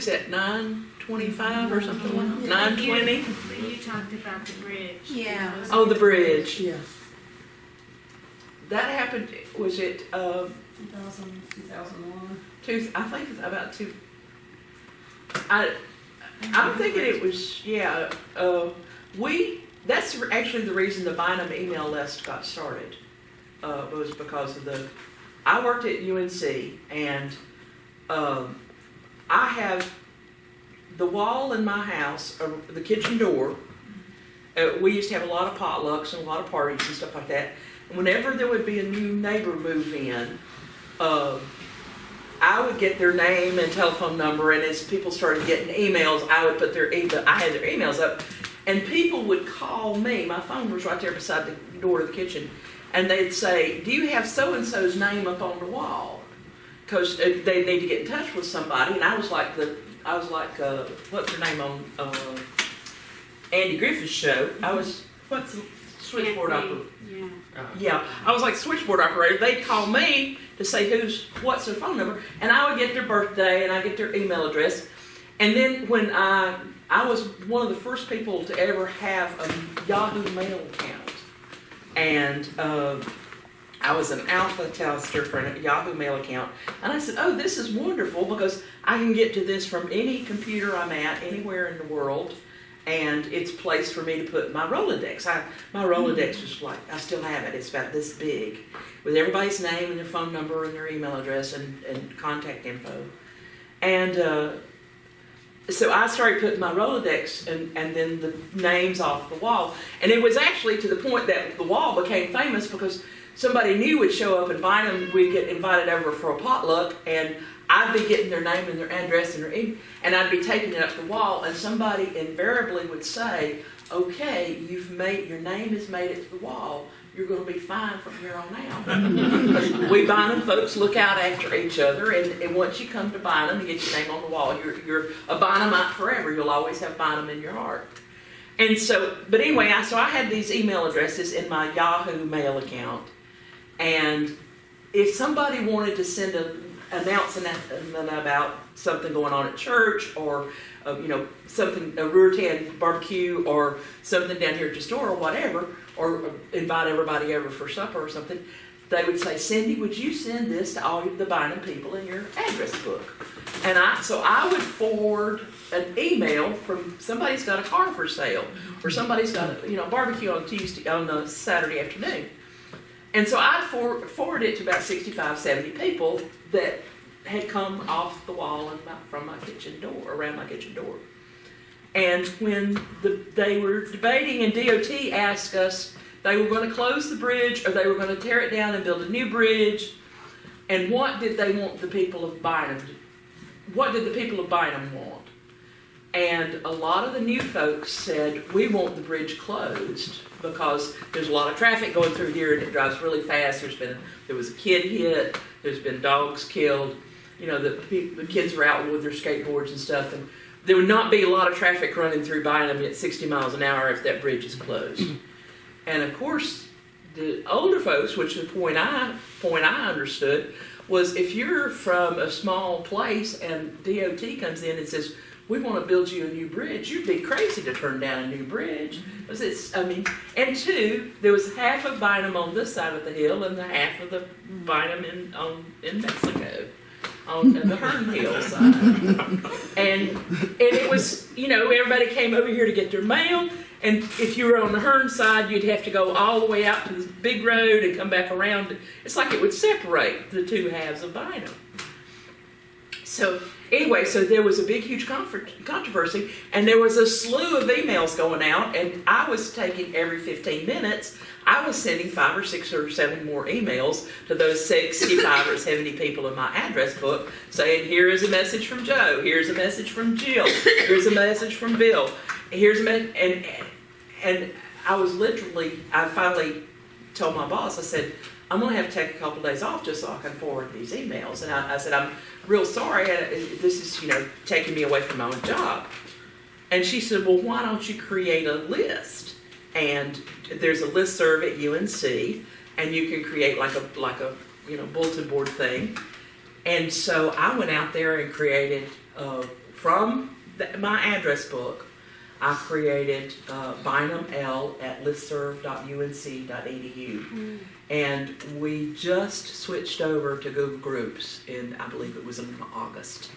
is that, 9:25 or something like that? 9:20? But you talked about the bridge. Yeah. Oh, the bridge. Yeah. That happened, was it, 2001. I think it's about two, I'm thinking it was, yeah, that's actually the reason the Bynum email list got started, was because of I worked at UNC, and I have the wall in my house, the kitchen door. We used to have a lot of potlucks and a lot of parties and stuff like that. And whenever there would be a new neighbor move in, I would get their name and telephone number, and as people started getting emails, I would put I had their emails up, and people would call me. My phone was right there beside the door of the kitchen, and they'd say, "Do you have so-and-so's name up on the wall?" Because they need to get in touch with somebody, and I was like, what's her name on Andy Griffith's show? What's the switchboard operator? Yeah. Yeah, I was like switchboard operator. They'd call me to say what's their phone number, and I would get their birthday and I get their email address. And then when I was one of the first people to ever have a Yahoo Mail account, and I was an alpha tester for a Yahoo Mail account, and I said, "Oh, this is wonderful because I can get to this from any computer I'm at anywhere in the world." And it's a place for me to put my Rolodex. My Rolodex was like, I still have it. It's about this big, with everybody's name and their phone number and their email address and contact info. And so I started putting my Rolodex and then the names off the wall. And it was actually to the point that the wall became famous because somebody new would show up in Bynum. We'd get invited over for a potluck, and I'd be getting their name and their address and their email, and I'd be taking it up the wall, and somebody invariably would say, "Okay, your name is made it to the wall. You're going to be fine from here on out." We Bynum folks look out after each other, and once you come to Bynum and get your name on the wall, you're a Bynumite forever. You'll always have Bynum in your heart. And so, but anyway, so I had these email addresses in my Yahoo Mail account, and if somebody wanted to send an announcement about something going on at church, or something, a Ruertan barbecue, or something down here at the store, or whatever, or invite everybody over for supper or something, they would say, "Cindy, would you send this to all the Bynum people in your address book?" And so I would forward an email from somebody's got a car for sale, or somebody's got a barbecue on a Saturday afternoon. And so I'd forward it to about 65, 70 people that had come off the wall and from my kitchen door, around my kitchen door. And when they were debating, and DOT asked us, they were going to close the bridge or they were going to tear it down and build a new bridge. And what did they want the people of Bynum? What did the people of Bynum want? And a lot of the new folks said, "We want the bridge closed because there's a lot of traffic going through here and it drives really fast. There was a kid hit. There's been dogs killed. The kids were out with their skateboards and stuff, and there would not be a lot of traffic running through Bynum at 60 miles an hour if that bridge is closed." And of course, the older folks, which the point I understood, was if you're from a small place and DOT comes in and says, "We want to build you a new bridge," you'd be crazy to turn down a new bridge. And two, there was half of Bynum on this side of the hill and the half of the Bynum in Mexico, on the Hearn Hill side. And it was, everybody came over here to get their mail, and if you were on the Hearn side, you'd have to go all the way out to the big road and come back around. It's like it would separate the two halves of Bynum. So anyway, so there was a big, huge controversy, and there was a slew of emails going out, and I was taking every 15 minutes, I was sending 5 or 6 or 7 more emails to those 65 or 70 people in my address book saying, "Here is a message from Joe, here's a message from Jill, here's a message from Bill, here's a message," and I finally told my boss, I said, "I'm going to have to take a couple days off just so I can forward these emails." And I said, "I'm real sorry, this is, taking me away from my own job." And she said, "Well, why don't you create a list? And there's a listserv at UNC, and you can create like a bulletin board thing." And so I went out there and created from my address book, I created Bynum L at listserv.unc.edu. And we just switched over to Google Groups in, I believe it was in August.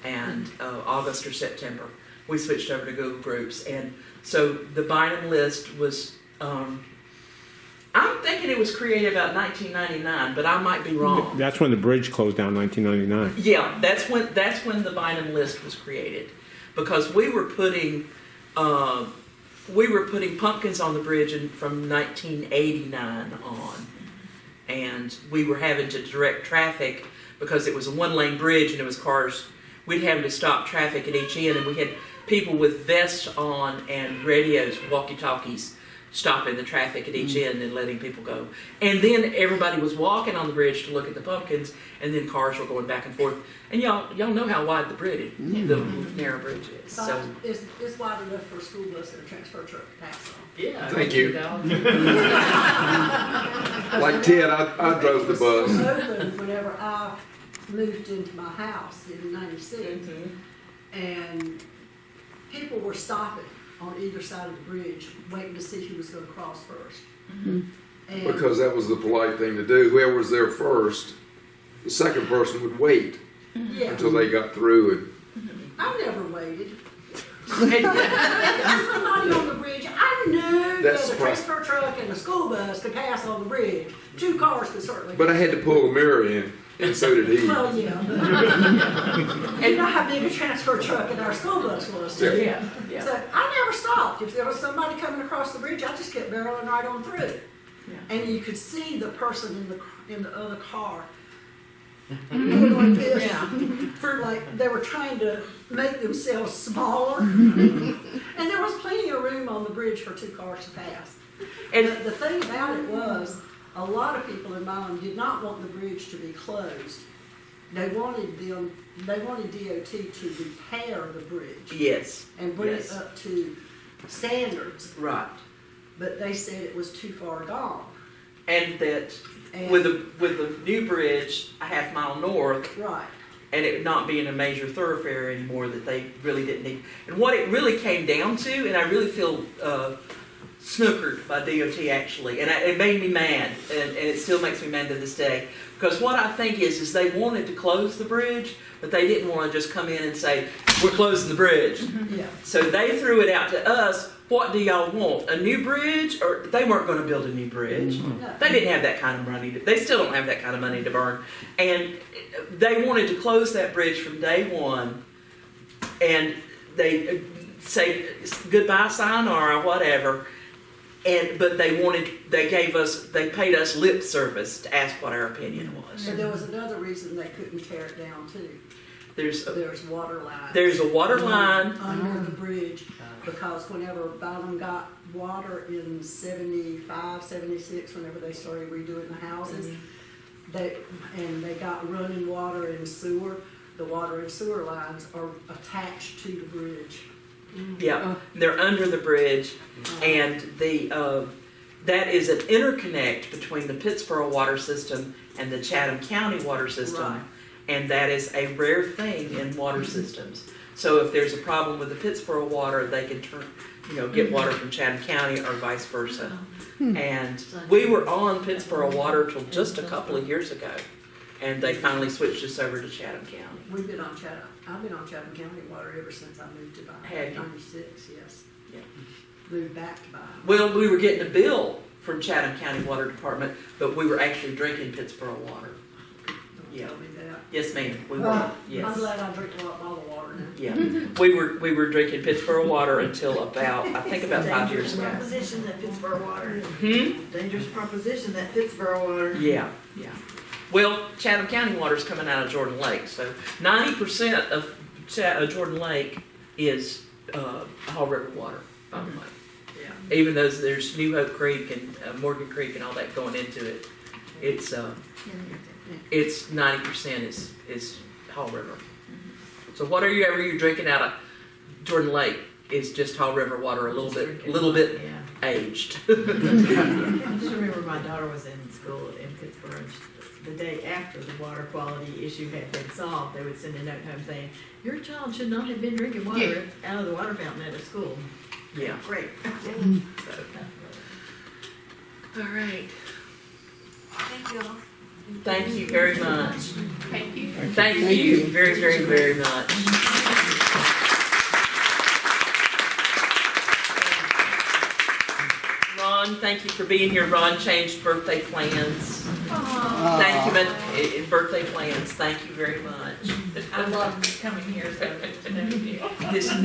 And August or September, we switched over to Google Groups. And so the Bynum list was, I'm thinking it was created about 1999, but I might be wrong. That's when the bridge closed down, 1999. Yeah, that's when the Bynum list was created, because we were putting pumpkins on the bridge from 1989 on, and we were having to direct traffic because it was a one-lane bridge and it was cars. We'd have to stop traffic at each end, and we had people with vests on and radios, walkie-talkies, stopping the traffic at each end and letting people go. And then everybody was walking on the bridge to look at the pumpkins, and then cars were going back and forth. And y'all know how wide the bridge, the narrow bridge is. So It's wide enough for a school bus and a transfer truck to pass on. yeah, Thank you. Like Ted, I drove the It bus. was open whenever I moved into my house in '96, and people were stopping on either side of the bridge, waiting to see who was going to cross first. And Because that was the polite thing to do. Whoever was there first, the second person would wait yeah, until they got through. I never waited. and, If there was somebody on the bridge, I knew That's that a transfer truck and a school bus could pass on the bridge. Two cars could certainly. But I had to pull a mirror in, and so did he. Well, yeah. You know how big a transfer truck and our school bus was, too. yeah, yeah. So I never stopped. If there was somebody coming across the bridge, I just kept barreling right on through. Yeah. And you could see the person in the other car doing like this. Yeah. For like they were trying to make themselves smaller. And there was plenty of room on the bridge for two cars to pass. And But the thing about it was, a lot of people in Bynum did not want the bridge to be closed. They wanted DOT to repair the bridge yes, and bring Yes. it up to standards, right. but they said it was too far gone. And that And, with the new bridge a half mile north, right, and it not being a major thoroughfare anymore, that they really didn't need. And what it really came down to, and I really feel snookered by DOT actually, and it made me mad, and it still makes me mad to this day, because what I think is they wanted to close the bridge, but they didn't want to just come in and say, we're closing the bridge. yeah. So they threw it out to us, what do y'all want, a new bridge? Or they weren't going to build a new bridge. No. They didn't have that kind of money. They still don't have that kind of money to burn. And they wanted to close that bridge from day one, and they say goodbye, sayonara, whatever. But they paid us lip service to ask what our opinion was. So there was another reason they couldn't tear it down too. There's water lines. a water line. Under the bridge, because whenever Bynum got water in 75, 76, whenever they started redoing the houses, they got running water and sewer. The water and sewer lines are attached to the bridge. Yeah, they're under the bridge, and that is an interconnect between the Pittsboro water system and the Chatham County water system, Right. and that is a rare thing in water systems. So if there's a problem with the Pittsboro water, they can get water from Chatham County or vice versa. And we were on Pittsboro water till just a couple of years ago, and they finally switched us over to Chatham County. We've been on Chatham. I've been on Chatham County water ever since I moved to Bynum. Have you? 96, yes. Yeah. Moved back to Bynum. Well, we were getting a bill from Chatham County Water Department, but we were actually drinking Pittsboro water. Don't Yeah. tell me that. Yes, ma'am. We were. I'm Yes. glad I drink a lot of bottled water now. Yeah. We were drinking Pittsboro water until about 5 years ago. Proposition that Pittsboro water. Hmm. Dangerous proposition that Pittsboro water. Yeah. Yeah. Well, Chatham County water is coming out of Jordan Lake, so 90% of Jordan Lake is Hall River water. By the way. Yeah. Even though there's New Hope Creek and Morgan Creek and all that going into it, it's 90% is Hall River. So whatever you're drinking out of Jordan Lake is just Hall River water, a little bit aged. I just remember my daughter was in school in Pittsburgh, and the day after the water quality issue had been solved, they would send a note home saying, "Your child should not have been drinking water out of the water fountain at a school." Yeah. Great. All right. Thank you all. Thank you very much. Thank you. Thank you very, very, very much. Ron, thank you for being here. Ron changed birthday plans. Thank you, but birthday plans. Thank you very much. I love coming here, so. This